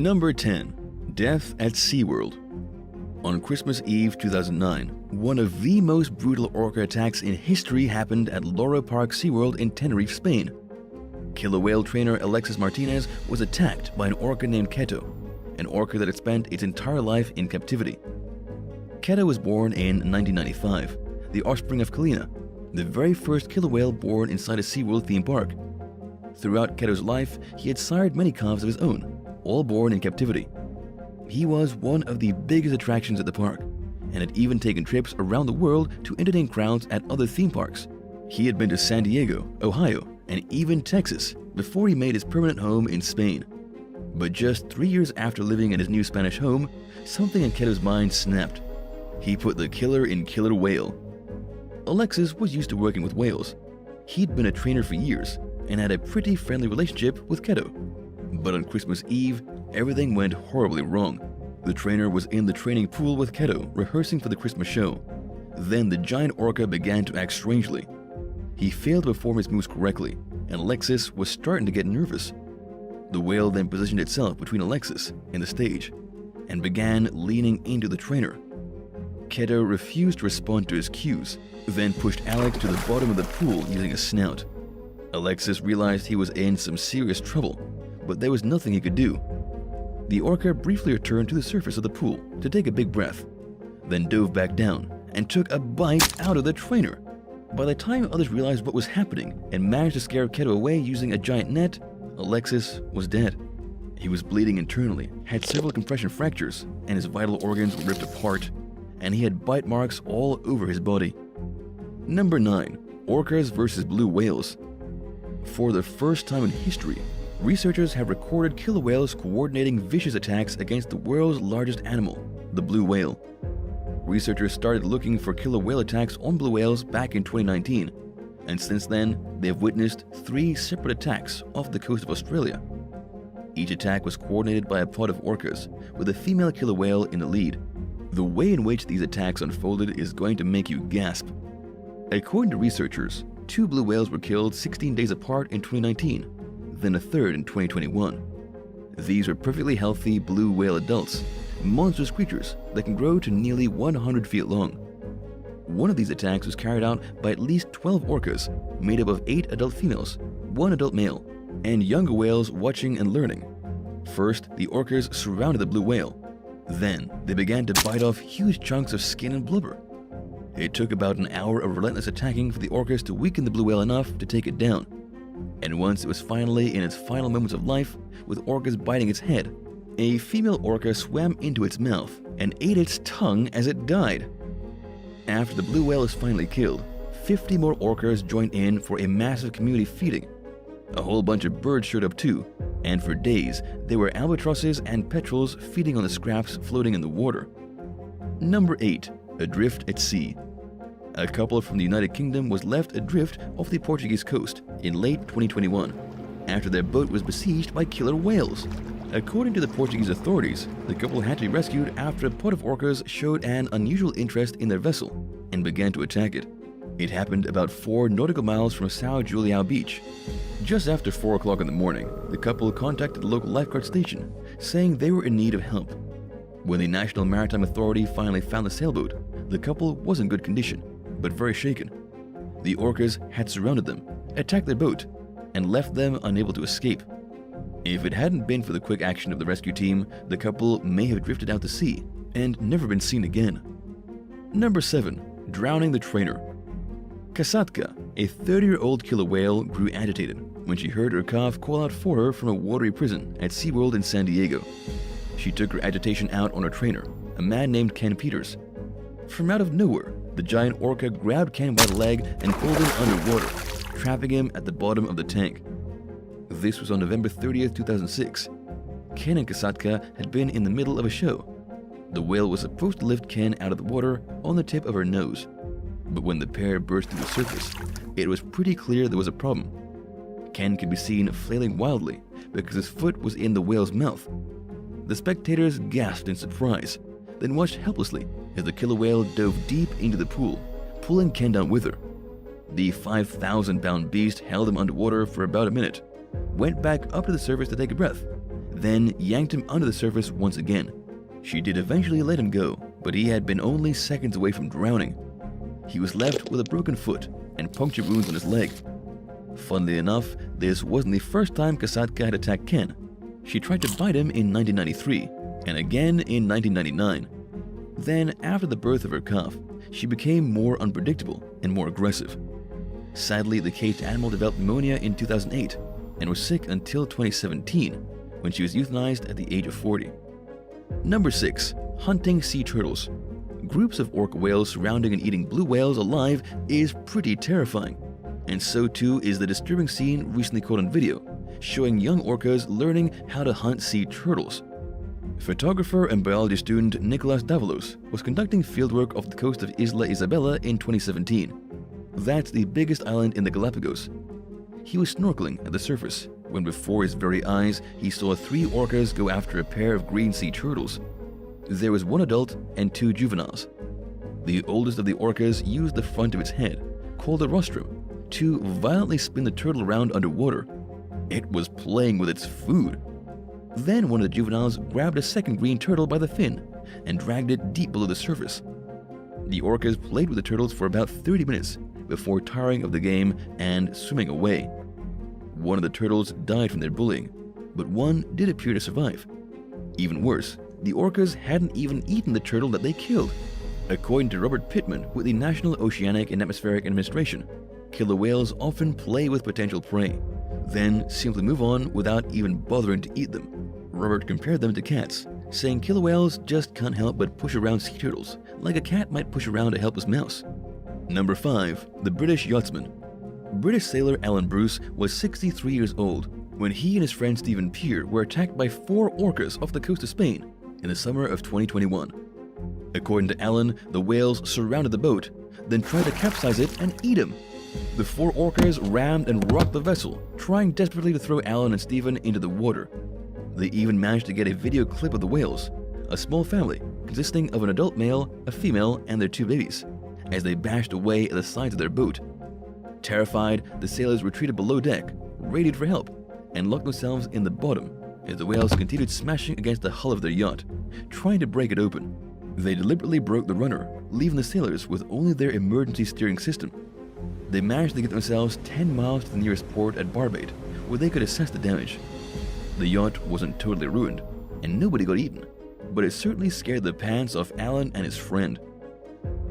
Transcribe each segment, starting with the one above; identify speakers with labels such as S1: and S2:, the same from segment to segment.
S1: Number 10. Death at SeaWorld. On Christmas Eve 2009, one of the most brutal orca attacks in history happened at Loro Park SeaWorld in Tenerife, Spain. Killer whale trainer Alexis Martinez was attacked by an orca named Keto, an orca that had spent its entire life in captivity. Keto was born in 1995, the offspring of Kalina, the very first killer whale born inside a SeaWorld theme park. Throughout Keto's life, he had sired many calves of his own, all born in captivity. He was one of the biggest attractions at the park, and had even taken trips around the world to entertain crowds at other theme parks. He had been to San Diego, Ohio, and even Texas before he made his permanent home in Spain. But just 3 years after living in his new Spanish home, something in Keto's mind snapped. He put the killer in killer whale. Alexis was used to working with whales. He'd been a trainer for years and had a pretty friendly relationship with Keto. But on Christmas Eve, everything went horribly wrong. The trainer was in the training pool with Keto, rehearsing for the Christmas show. Then the giant orca began to act strangely. He failed to perform his moves correctly, and Alexis was starting to get nervous. The whale then positioned itself between Alexis and the stage, and began leaning into the trainer. Keto refused to respond to his cues, then pushed Alex to the bottom of the pool using a snout. Alexis realized he was in some serious trouble, but there was nothing he could do. The orca briefly returned to the surface of the pool to take a big breath, then dove back down and took a bite out of the trainer. By the time others realized what was happening and managed to scare Keto away using a giant net, Alexis was dead. He was bleeding internally, had several compression fractures, and his vital organs were ripped apart, and he had bite marks all over his body. Number 9. Orcas versus blue whales. For the first time in history, researchers have recorded killer whales coordinating vicious attacks against the world's largest animal, the blue whale. Researchers started looking for killer whale attacks on blue whales back in 2019, and since then, they have witnessed 3 separate attacks off the coast of Australia. Each attack was coordinated by a pod of orcas, with a female killer whale in the lead. The way in which these attacks unfolded is going to make you gasp. According to researchers, 2 blue whales were killed 16 days apart in 2019, then a third in 2021. These are perfectly healthy blue whale adults, monstrous creatures that can grow to nearly 100 feet long. One of these attacks was carried out by at least 12 orcas, made up of 8 adult females, 1 adult male, and younger whales watching and learning. First, the orcas surrounded the blue whale. Then, they began to bite off huge chunks of skin and blubber. It took about an hour of relentless attacking for the orcas to weaken the blue whale enough to take it down. And once it was finally in its final moments of life, with orcas biting its head, a female orca swam into its mouth and ate its tongue as it died. After the blue whale is finally killed, 50 more orcas joined in for a massive community feeding. A whole bunch of birds showed up too, and for days there were albatrosses and petrels feeding on the scraps floating in the water. Number 8. Adrift at sea. A couple from the United Kingdom was left adrift off the Portuguese coast in late 2021 after their boat was besieged by killer whales. According to the Portuguese authorities, the couple had to be rescued after a pod of orcas showed an unusual interest in their vessel and began to attack it. It happened about 4 nautical miles from São Julião Beach. Just after 4 o'clock in the morning, the couple contacted the local lifeguard station, saying they were in need of help. When the National Maritime Authority finally found the sailboat, the couple was in good condition, but very shaken. The orcas had surrounded them, attacked their boat, and left them unable to escape. If it hadn't been for the quick action of the rescue team, the couple may have drifted out to sea and never been seen again. Number 7. Drowning the trainer. Kasatka, a 30-year-old killer whale, grew agitated when she heard her calf call out for her from a watery prison at SeaWorld in San Diego. She took her agitation out on her trainer, a man named Ken Peters. From out of nowhere, the giant orca grabbed Ken by the leg and pulled him underwater, trapping him at the bottom of the tank. This was on November 30th, 2006. Ken and Kasatka had been in the middle of a show. The whale was supposed to lift Ken out of the water on the tip of her nose. But when the pair burst to the surface, it was pretty clear there was a problem. Ken could be seen flailing wildly because his foot was in the whale's mouth. The spectators gasped in surprise, then watched helplessly as the killer whale dove deep into the pool, pulling Ken down with her. The 5,000-pound beast held him underwater for about a minute, went back up to the surface to take a breath, then yanked him under the surface once again. She did eventually let him go, but he had been only seconds away from drowning. He was left with a broken foot and puncture wounds on his leg. Funnily enough, this wasn't the first time Kasatka had attacked Ken. She tried to bite him in 1993 and again in 1999. Then, after the birth of her calf, she became more unpredictable and more aggressive. Sadly, the caged animal developed pneumonia in 2008 and was sick until 2017, when she was euthanized at the age of 40. Number 6. Hunting sea turtles. Groups of orca whales surrounding and eating blue whales alive is pretty terrifying. And so too is the disturbing scene recently caught on video, showing young orcas learning how to hunt sea turtles. Photographer and biology student Nicholas Davalos was conducting fieldwork off the coast of Isla Isabela in 2017. That's the biggest island in the Galapagos. He was snorkeling at the surface when before his very eyes he saw 3 orcas go after a pair of green sea turtles. There was 1 adult and 2 juveniles. The oldest of the orcas used the front of its head, called a rostrum, to violently spin the turtle around underwater. It was playing with its food. Then one of the juveniles grabbed a second green turtle by the fin and dragged it deep below the surface. The orcas played with the turtles for about 30 minutes before tiring of the game and swimming away. One of the turtles died from their bullying, but one did appear to survive. Even worse, the orcas hadn't even eaten the turtle that they killed. According to Robert Pittman with the National Oceanic and Atmospheric Administration, killer whales often play with potential prey, then simply move on without even bothering to eat them. Robert compared them to cats, saying killer whales just can't help but push around sea turtles, like a cat might push around a helpless mouse. Number 5. The British Yachtsman. British sailor Alan Bruce was 63 years old when he and his friend Stephen Peer were attacked by 4 orcas off the coast of Spain in the summer of 2021. According to Alan, the whales surrounded the boat, then tried to capsize it and eat him. The 4 orcas rammed and rocked the vessel, trying desperately to throw Alan and Stephen into the water. They even managed to get a video clip of the whales, a small family consisting of an adult male, a female, and their 2 babies, as they bashed away at the sides of their boat. Terrified, the sailors retreated below deck, radioed for help, and locked themselves in the bottom as the whales continued smashing against the hull of their yacht, trying to break it open. They deliberately broke the runner, leaving the sailors with only their emergency steering system. They managed to get themselves 10 miles to the nearest port at Barbate, where they could assess the damage. The yacht wasn't totally ruined, and nobody got eaten, but it certainly scared the pants off Alan and his friend.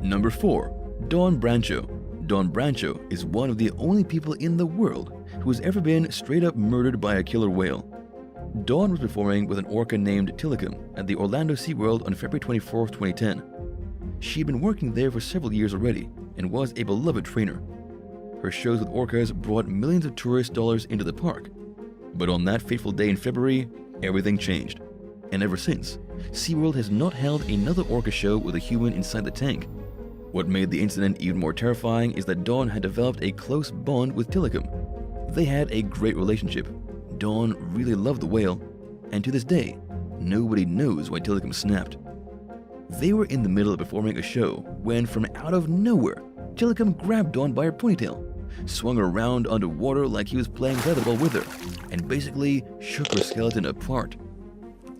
S1: Number 4. Dawn Brancho. Dawn Brancho is one of the only people in the world who has ever been straight up murdered by a killer whale. Dawn was performing with an orca named Tilikum at the Orlando SeaWorld on February 24, 2010. She had been working there for several years already and was a beloved trainer. Her shows with orcas brought millions of tourist dollars into the park. But on that fateful day in February, everything changed. And ever since, SeaWorld has not held another orca show with a human inside the tank. What made the incident even more terrifying is that Dawn had developed a close bond with Tilikum. They had a great relationship. Dawn really loved the whale, and to this day, nobody knows why Tilikum snapped. They were in the middle of performing a show when, from out of nowhere, Tilikum grabbed Dawn by her ponytail, swung her around underwater like he was playing tetherball with her, and basically shook her skeleton apart.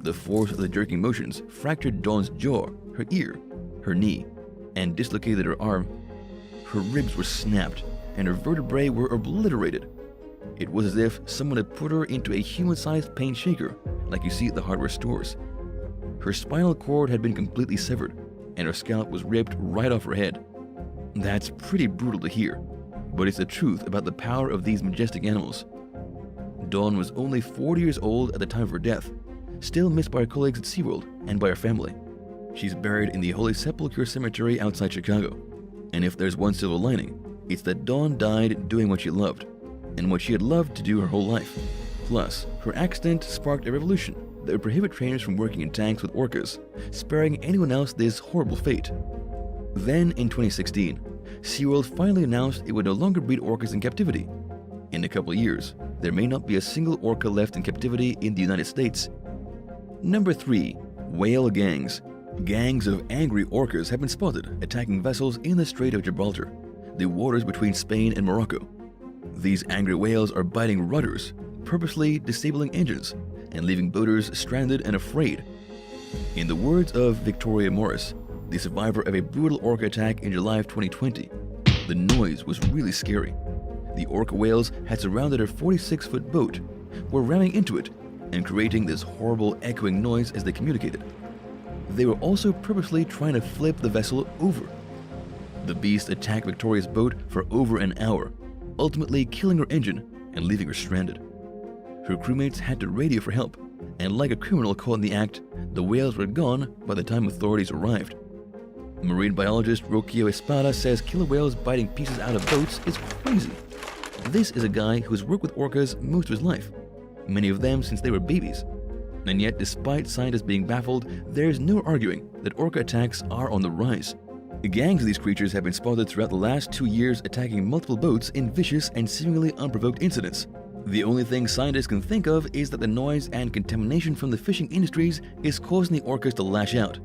S1: The force of the jerking motions fractured Dawn's jaw, her ear, her knee, and dislocated her arm. Her ribs were snapped, and her vertebrae were obliterated. It was as if someone had put her into a human-sized paint shaker, like you see at the hardware stores. Her spinal cord had been completely severed, and her scalp was ripped right off her head. That's pretty brutal to hear, but it's the truth about the power of these majestic animals. Dawn was only 40 years old at the time of her death, still missed by her colleagues at SeaWorld and by her family. She's buried in the Holy Sepulchre Cemetery outside Chicago. And if there's one silver lining, it's that Dawn died doing what she loved, and what she had loved to do her whole life. Plus, her accident sparked a revolution that would prohibit trainers from working in tanks with orcas, sparing anyone else this horrible fate. Then, in 2016, SeaWorld finally announced it would no longer breed orcas in captivity. In a couple of years, there may not be a single orca left in captivity in the United States. Number 3. Whale gangs. Gangs of angry orcas have been spotted attacking vessels in the Strait of Gibraltar, the waters between Spain and Morocco. These angry whales are biting rudders, purposely disabling engines, and leaving boaters stranded and afraid. In the words of Victoria Morris, the survivor of a brutal orca attack in July of 2020, the noise was really scary. The orca whales had surrounded her 46-foot boat, were ramming into it, and creating this horrible echoing noise as they communicated. They were also purposely trying to flip the vessel over. The beast attacked Victoria's boat for over an hour, ultimately killing her engine and leaving her stranded. Her crewmates had to radio for help, and like a criminal caught in the act, the whales were gone by the time authorities arrived. Marine biologist Rocio Espada says killer whales biting pieces out of boats is crazy. This is a guy who's worked with orcas most of his life, many of them since they were babies. And yet, despite scientists being baffled, there's no arguing that orca attacks are on the rise. Gangs of these creatures have been spotted throughout the last 2 years, attacking multiple boats in vicious and seemingly unprovoked incidents. The only thing scientists can think of is that the noise and contamination from the fishing industries is causing the orcas to lash out.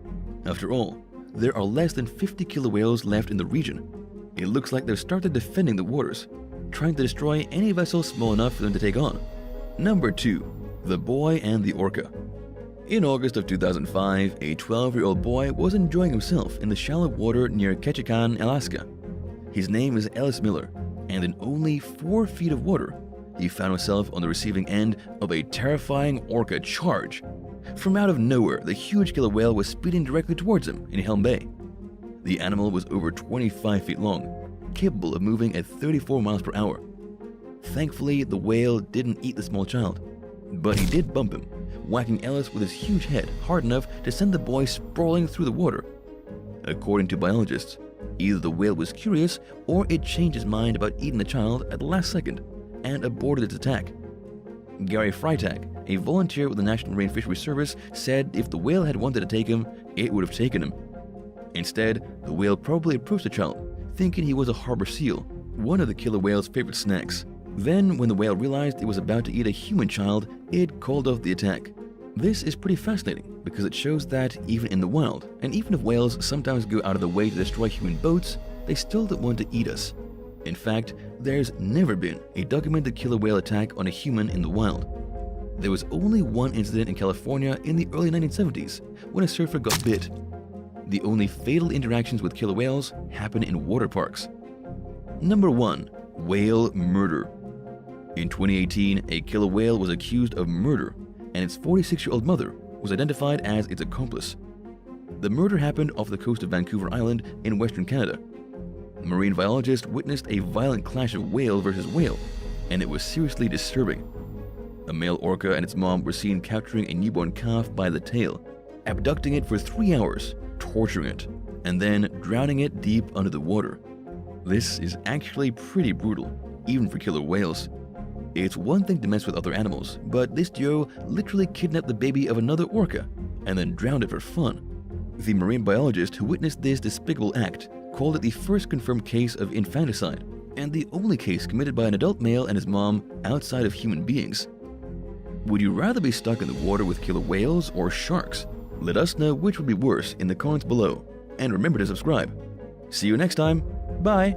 S1: After all, there are less than 50 killer whales left in the region. It looks like they've started defending the waters, trying to destroy any vessel small enough for them to take on. Number 2. The Boy and the Orca. In August of 2005, a 12-year-old boy was enjoying himself in the shallow water near Ketchikan, Alaska. His name is Ellis Miller, and in only 4 feet of water, he found himself on the receiving end of a terrifying orca charge. From out of nowhere, the huge killer whale was speeding directly towards him in Helm Bay. The animal was over 25 feet long, capable of moving at 34 miles per hour. Thankfully, the whale didn't eat the small child, but he did bump him, whacking Ellis with his huge head hard enough to send the boy sprawling through the water. According to biologists, either the whale was curious or it changed its mind about eating the child at the last second and aborted its attack. Gary Freitag, a volunteer with the National Marine Fisheries Service, said if the whale had wanted to take him, it would have taken him. Instead, the whale probably approached the child, thinking he was a harbor seal, one of the killer whale's favorite snacks. Then, when the whale realized it was about to eat a human child, it called off the attack. This is pretty fascinating because it shows that even in the wild, and even if whales sometimes go out of the way to destroy human boats, they still don't want to eat us. In fact, there's never been a documented killer whale attack on a human in the wild. There was only one incident in California in the early 1970s when a surfer got bit. The only fatal interactions with killer whales happen in water parks. Number 1. Whale murder. In 2018, a killer whale was accused of murder, and its 46-year-old mother was identified as its accomplice. The murder happened off the coast of Vancouver Island in Western Canada. Marine biologists witnessed a violent clash of whale versus whale, and it was seriously disturbing. A male orca and its mom were seen capturing a newborn calf by the tail, abducting it for 3 hours, torturing it, and then drowning it deep under the water. This is actually pretty brutal, even for killer whales. It's one thing to mess with other animals, but this duo literally kidnapped the baby of another orca and then drowned it for fun. The marine biologist who witnessed this despicable act called it the first confirmed case of infanticide and the only case committed by an adult male and his mom outside of human beings. Would you rather be stuck in the water with killer whales or sharks? Let us know which would be worse in the comments below, and remember to subscribe. See you next time. Bye!